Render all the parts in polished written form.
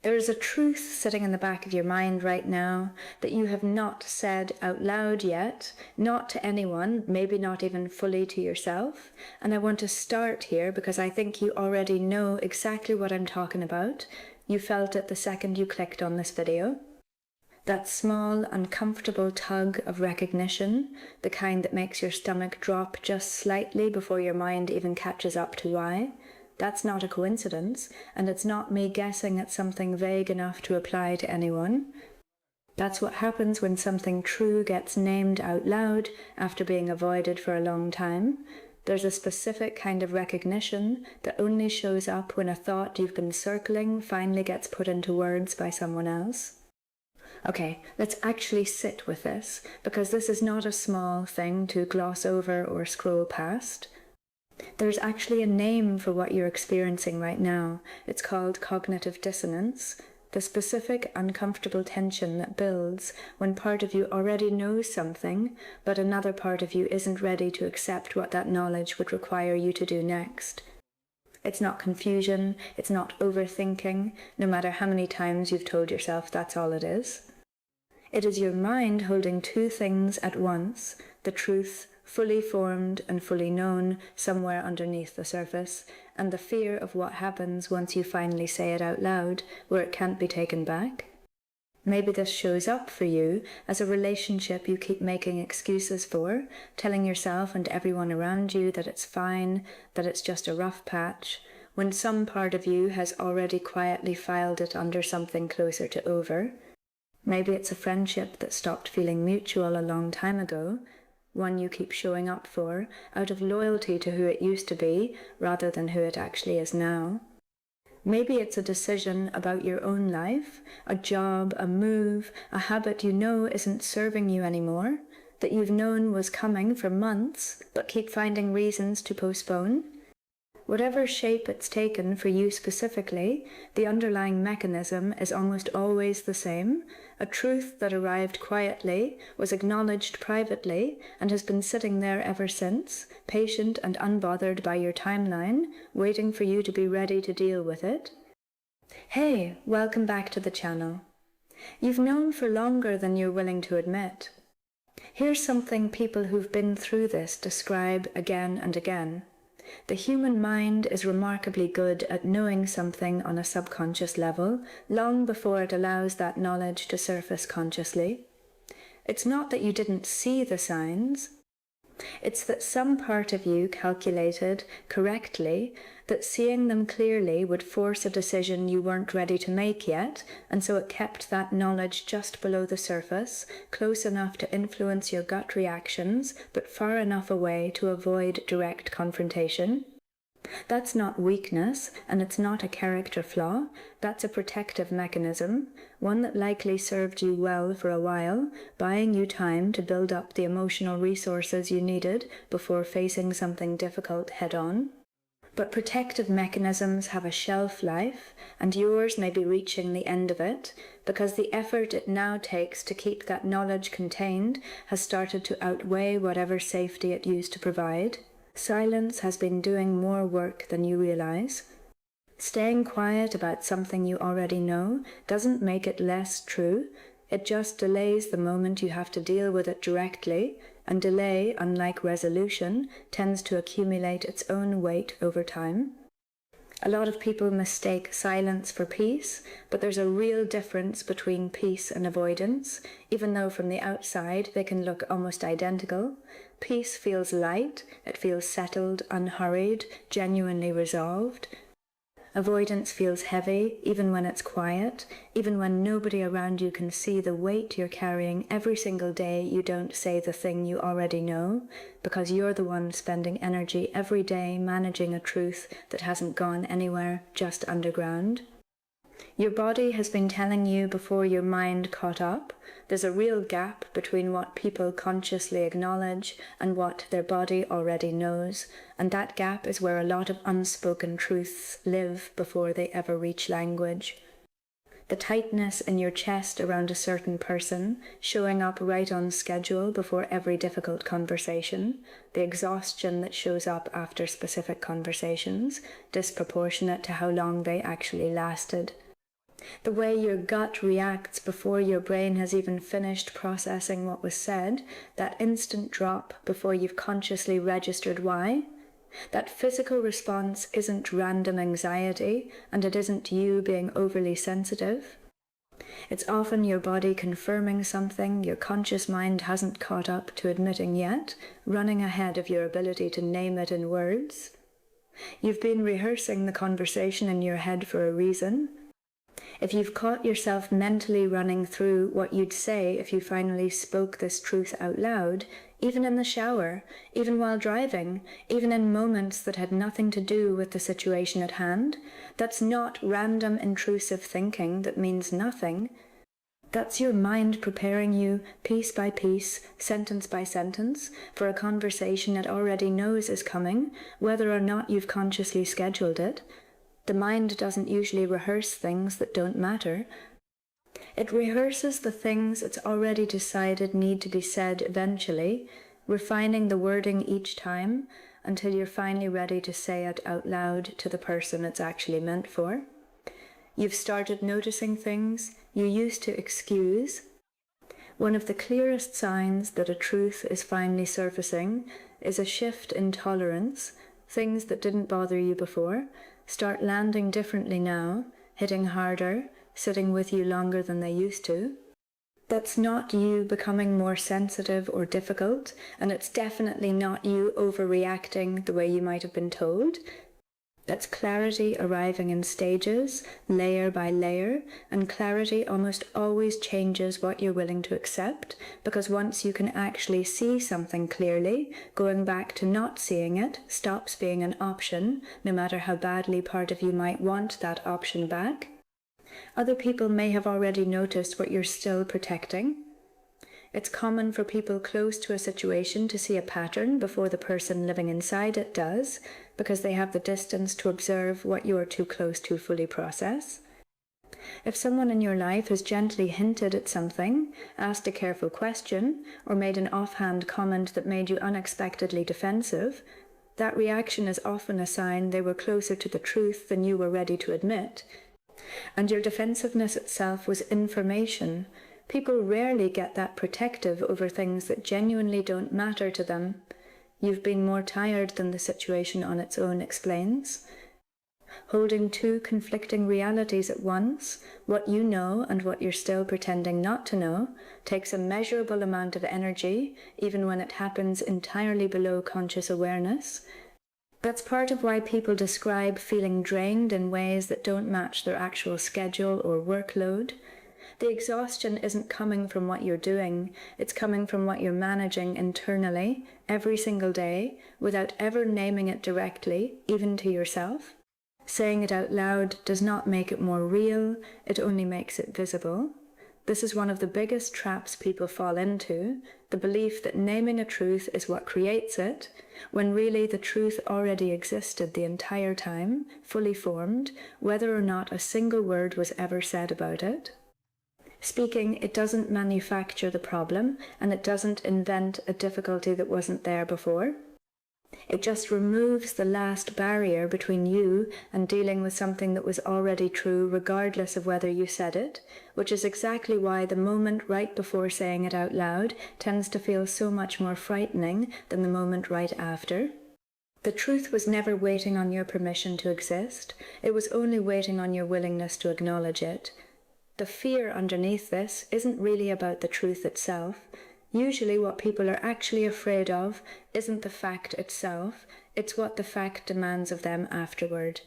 There is a truth sitting in the back of your mind right now that you have not said out loud yet, not to anyone, maybe not even fully to yourself. And I want to start here because I think you already know exactly what I'm talking about. You felt it the second you clicked on this video. That small, uncomfortable tug of recognition, the kind that makes your stomach drop just slightly before your mind even catches up to why. That's not a coincidence, and it's not me guessing at something vague enough to apply to anyone. That's what happens when something true gets named out loud after being avoided for a long time. There's a specific kind of recognition that only shows up when a thought you've been circling finally gets put into words by someone else. Okay, let's actually sit with this, because this is not a small thing to gloss over or scroll past. There's actually a name for what you're experiencing right now. It's called cognitive dissonance, the specific uncomfortable tension that builds when part of you already knows something, but another part of you isn't ready to accept what that knowledge would require you to do next. It's not confusion, it's not overthinking, no matter how many times you've told yourself that's all it is. It is your mind holding two things at once, the truth fully formed and fully known somewhere underneath the surface, and the fear of what happens once you finally say it out loud, where it can't be taken back. Maybe this shows up for you as a relationship you keep making excuses for, telling yourself and everyone around you that it's fine, that it's just a rough patch, when some part of you has already quietly filed it under something closer to over. Maybe it's a friendship that stopped feeling mutual a long time ago, one you keep showing up for out of loyalty to who it used to be rather than who it actually is now. Maybe it's a decision about your own life, a job, a move, a habit you know isn't serving you anymore, that you've known was coming for months but keep finding reasons to postpone. Whatever shape it's taken for you specifically, the underlying mechanism is almost always the same, a truth that arrived quietly, was acknowledged privately, and has been sitting there ever since, patient and unbothered by your timeline, waiting for you to be ready to deal with it. Hey, welcome back to the channel. You've known for longer than you're willing to admit. Here's something people who've been through this describe again and again. The human mind is remarkably good at knowing something on a subconscious level, long before it allows that knowledge to surface consciously. It's not that you didn't see the signs. It's that some part of you calculated correctly that seeing them clearly would force a decision you weren't ready to make yet, and so it kept that knowledge just below the surface, close enough to influence your gut reactions, but far enough away to avoid direct confrontation. That's not weakness, and it's not a character flaw. That's a protective mechanism, one that likely served you well for a while, buying you time to build up the emotional resources you needed before facing something difficult head-on. But protective mechanisms have a shelf life, and yours may be reaching the end of it, because the effort it now takes to keep that knowledge contained has started to outweigh whatever safety it used to provide. Silence has been doing more work than you realize. Staying quiet about something you already know doesn't make it less true, it just delays the moment you have to deal with it directly, and delay, unlike resolution, tends to accumulate its own weight over time. A lot of people mistake silence for peace, but there's a real difference between peace and avoidance, even though from the outside they can look almost identical. Peace feels light, it feels settled, unhurried, genuinely resolved. Avoidance feels heavy, even when it's quiet, even when nobody around you can see the weight you're carrying every single day you don't say the thing you already know, because you're the one spending energy every day managing a truth that hasn't gone anywhere, just underground. Your body has been telling you before your mind caught up. There's a real gap between what people consciously acknowledge and what their body already knows, and that gap is where a lot of unspoken truths live before they ever reach language. The tightness in your chest around a certain person, showing up right on schedule before every difficult conversation, the exhaustion that shows up after specific conversations, disproportionate to how long they actually lasted. The way your gut reacts before your brain has even finished processing what was said, that instant drop before you've consciously registered why, that physical response isn't random anxiety, and it isn't you being overly sensitive. It's often your body confirming something your conscious mind hasn't caught up to admitting yet, running ahead of your ability to name it in words. You've been rehearsing the conversation in your head for a reason. If you've caught yourself mentally running through what you'd say if you finally spoke this truth out loud, even in the shower, even while driving, even in moments that had nothing to do with the situation at hand, that's not random intrusive thinking that means nothing. That's your mind preparing you, piece by piece, sentence by sentence, for a conversation it already knows is coming, whether or not you've consciously scheduled it. The mind doesn't usually rehearse things that don't matter. It rehearses the things it's already decided need to be said eventually, refining the wording each time until you're finally ready to say it out loud to the person it's actually meant for. You've started noticing things you used to excuse. One of the clearest signs that a truth is finally surfacing is a shift in tolerance. Things that didn't bother you before start landing differently now, hitting harder, sitting with you longer than they used to. That's not you becoming more sensitive or difficult, and it's definitely not you overreacting the way you might have been told. That's clarity arriving in stages, layer by layer, and clarity almost always changes what you're willing to accept, because once you can actually see something clearly, going back to not seeing it stops being an option, no matter how badly part of you might want that option back. Other people may have already noticed what you're still protecting. It's common for people close to a situation to see a pattern before the person living inside it does, because they have the distance to observe what you're too close to fully process. If someone in your life has gently hinted at something, asked a careful question, or made an offhand comment that made you unexpectedly defensive, that reaction is often a sign they were closer to the truth than you were ready to admit. And your defensiveness itself was information. People rarely get that protective over things that genuinely don't matter to them. You've been more tired than the situation on its own explains. Holding two conflicting realities at once, what you know and what you're still pretending not to know, takes a measurable amount of energy, even when it happens entirely below conscious awareness. That's part of why people describe feeling drained in ways that don't match their actual schedule or workload. The exhaustion isn't coming from what you're doing, it's coming from what you're managing internally, every single day, without ever naming it directly, even to yourself. Saying it out loud does not make it more real, it only makes it visible. This is one of the biggest traps people fall into, the belief that naming a truth is what creates it, when really the truth already existed the entire time, fully formed, whether or not a single word was ever said about it. Speaking, it doesn't manufacture the problem, and it doesn't invent a difficulty that wasn't there before. It just removes the last barrier between you and dealing with something that was already true regardless of whether you said it, which is exactly why the moment right before saying it out loud tends to feel so much more frightening than the moment right after. The truth was never waiting on your permission to exist, it was only waiting on your willingness to acknowledge it. The fear underneath this isn't really about the truth itself. Usually what people are actually afraid of isn't the fact itself, it's what the fact demands of them afterward.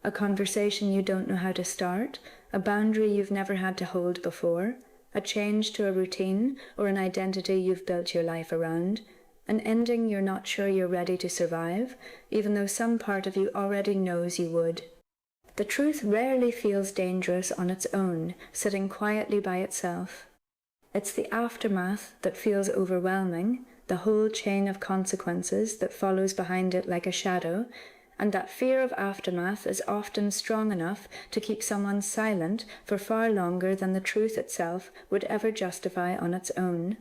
A conversation you don't know how to start, a boundary you've never had to hold before, a change to a routine or an identity you've built your life around, an ending you're not sure you're ready to survive, even though some part of you already knows you would. The truth rarely feels dangerous on its own, sitting quietly by itself. It's the aftermath that feels overwhelming, the whole chain of consequences that follows behind it like a shadow, and that fear of aftermath is often strong enough to keep someone silent for far longer than the truth itself would ever justify on its own.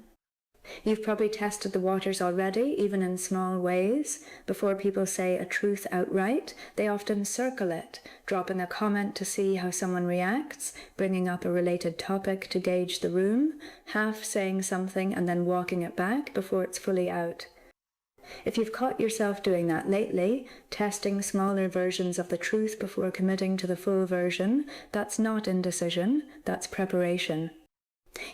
You've probably tested the waters already, even in small ways. Before people say a truth outright, they often circle it, dropping a comment to see how someone reacts, bringing up a related topic to gauge the room, half saying something and then walking it back before it's fully out. If you've caught yourself doing that lately, testing smaller versions of the truth before committing to the full version, that's not indecision, that's preparation.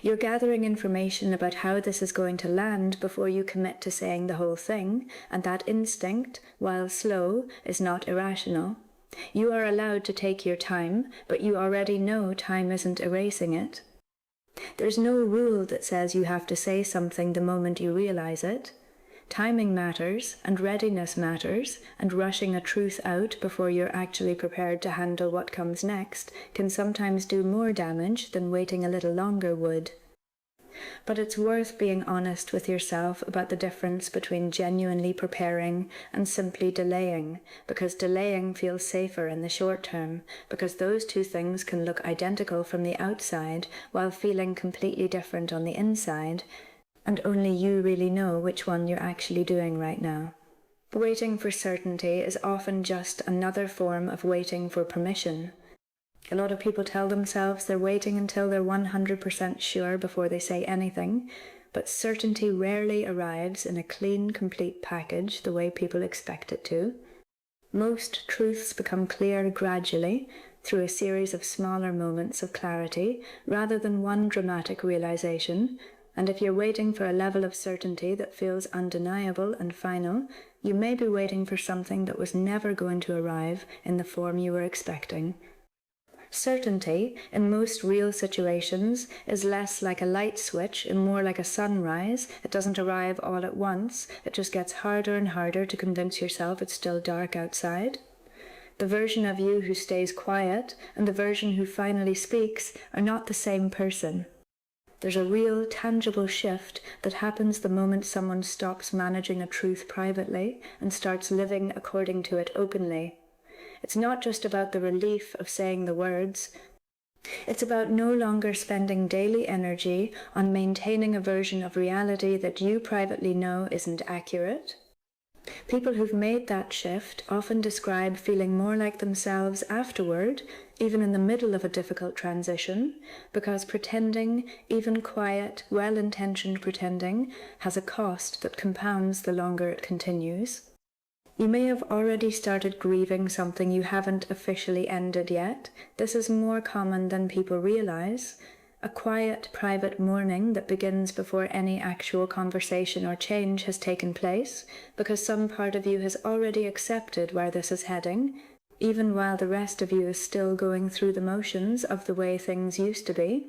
You're gathering information about how this is going to land before you commit to saying the whole thing, and that instinct, while slow, is not irrational. You are allowed to take your time, but you already know time isn't erasing it. There's no rule that says you have to say something the moment you realize it. Timing matters, and readiness matters, and rushing a truth out before you're actually prepared to handle what comes next can sometimes do more damage than waiting a little longer would. But it's worth being honest with yourself about the difference between genuinely preparing and simply delaying, because delaying feels safer in the short term, because those two things can look identical from the outside while feeling completely different on the inside, and only you really know which one you're actually doing right now. Waiting for certainty is often just another form of waiting for permission. A lot of people tell themselves they're waiting until they're 100% sure before they say anything, but certainty rarely arrives in a clean, complete package the way people expect it to. Most truths become clear gradually, through a series of smaller moments of clarity, rather than one dramatic realization. And if you're waiting for a level of certainty that feels undeniable and final, you may be waiting for something that was never going to arrive in the form you were expecting. Certainty, in most real situations, is less like a light switch and more like a sunrise. It doesn't arrive all at once. It just gets harder and harder to convince yourself it's still dark outside. The version of you who stays quiet and the version who finally speaks are not the same person. There's a real, tangible shift that happens the moment someone stops managing a truth privately and starts living according to it openly. It's not just about the relief of saying the words. It's about no longer spending daily energy on maintaining a version of reality that you privately know isn't accurate. People who've made that shift often describe feeling more like themselves afterward, even in the middle of a difficult transition, because pretending, even quiet, well-intentioned pretending, has a cost that compounds the longer it continues. You may have already started grieving something you haven't officially ended yet. This is more common than people realize. A quiet, private mourning that begins before any actual conversation or change has taken place, because some part of you has already accepted where this is heading, even while the rest of you is still going through the motions of the way things used to be.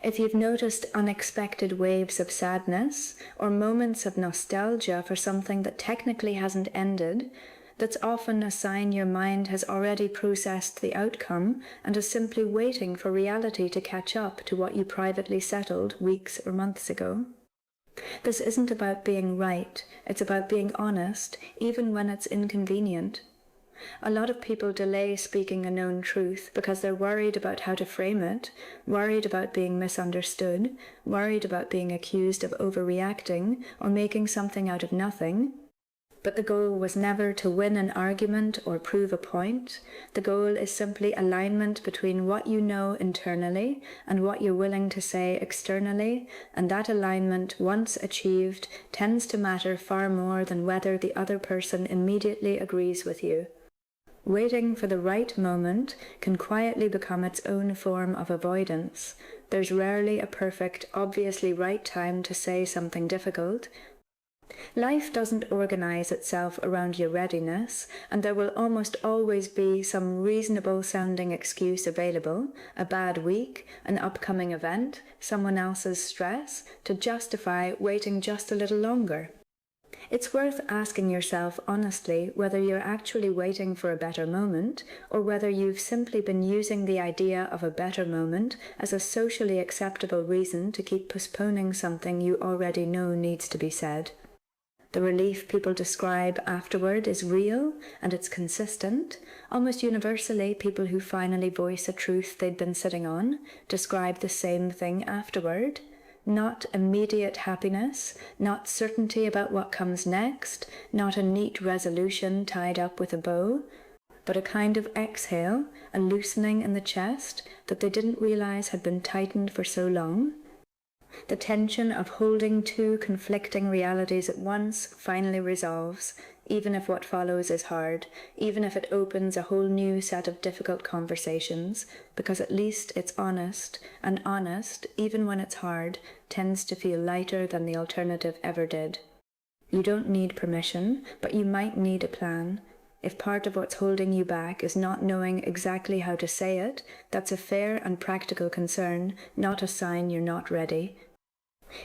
If you've noticed unexpected waves of sadness, or moments of nostalgia for something that technically hasn't ended, that's often a sign your mind has already processed the outcome and is simply waiting for reality to catch up to what you privately settled weeks or months ago. This isn't about being right, it's about being honest, even when it's inconvenient. A lot of people delay speaking a known truth because they're worried about how to frame it, worried about being misunderstood, worried about being accused of overreacting or making something out of nothing. But the goal was never to win an argument or prove a point. The goal is simply alignment between what you know internally and what you're willing to say externally, and that alignment, once achieved, tends to matter far more than whether the other person immediately agrees with you. Waiting for the right moment can quietly become its own form of avoidance. There's rarely a perfect, obviously right time to say something difficult. Life doesn't organize itself around your readiness, and there will almost always be some reasonable-sounding excuse available, a bad week, an upcoming event, someone else's stress, to justify waiting just a little longer. It's worth asking yourself honestly whether you're actually waiting for a better moment, or whether you've simply been using the idea of a better moment as a socially acceptable reason to keep postponing something you already know needs to be said. The relief people describe afterward is real, and it's consistent. Almost universally, people who finally voice a truth they'd been sitting on describe the same thing afterward. not immediate happiness, not certainty about what comes next, not a neat resolution tied up with a bow, but a kind of exhale, a loosening in the chest that they didn't realize had been tightened for so long. The tension of holding two conflicting realities at once finally resolves, even if what follows is hard, even if it opens a whole new set of difficult conversations, because at least it's honest, and honest, even when it's hard, tends to feel lighter than the alternative ever did. You don't need permission, but you might need a plan. If part of what's holding you back is not knowing exactly how to say it, that's a fair and practical concern, not a sign you're not ready.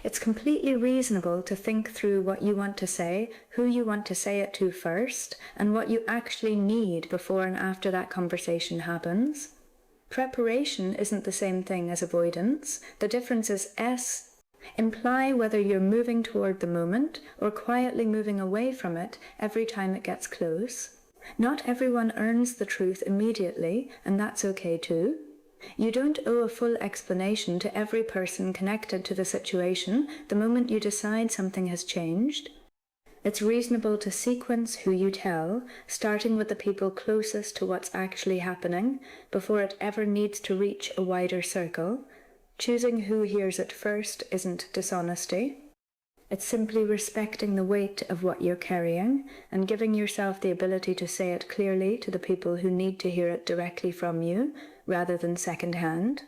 It's completely reasonable to think through what you want to say, who you want to say it to first, and what you actually need before and after that conversation happens. Preparation isn't the same thing as avoidance. The difference is imply whether you're moving toward the moment or quietly moving away from it every time it gets close. Not everyone earns the truth immediately, and that's okay too. You don't owe a full explanation to every person connected to the situation the moment you decide something has changed. It's reasonable to sequence who you tell, starting with the people closest to what's actually happening, before it ever needs to reach a wider circle. Choosing who hears it first isn't dishonesty. It's simply respecting the weight of what you're carrying and giving yourself the ability to say it clearly to the people who need to hear it directly from you, rather than second-hand.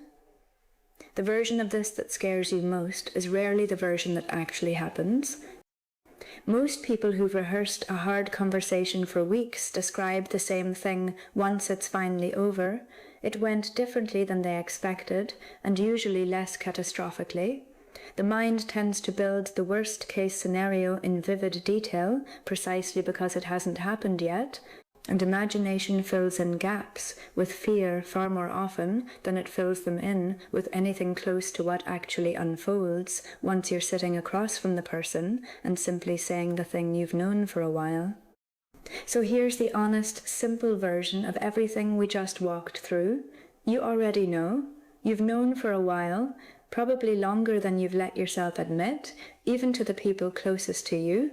The version of this that scares you most is rarely the version that actually happens. Most people who've rehearsed a hard conversation for weeks describe the same thing once it's finally over. It went differently than they expected, and usually less catastrophically. The mind tends to build the worst-case scenario in vivid detail, precisely because it hasn't happened yet, and imagination fills in gaps with fear far more often than it fills them in with anything close to what actually unfolds once you're sitting across from the person and simply saying the thing you've known for a while. So here's the honest, simple version of everything we just walked through. You already know. You've known for a while, probably longer than you've let yourself admit, even to the people closest to you.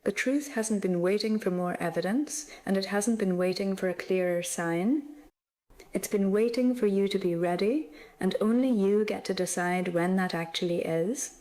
The truth hasn't been waiting for more evidence, and it hasn't been waiting for a clearer sign. It's been waiting for you to be ready, and only you get to decide when that actually is.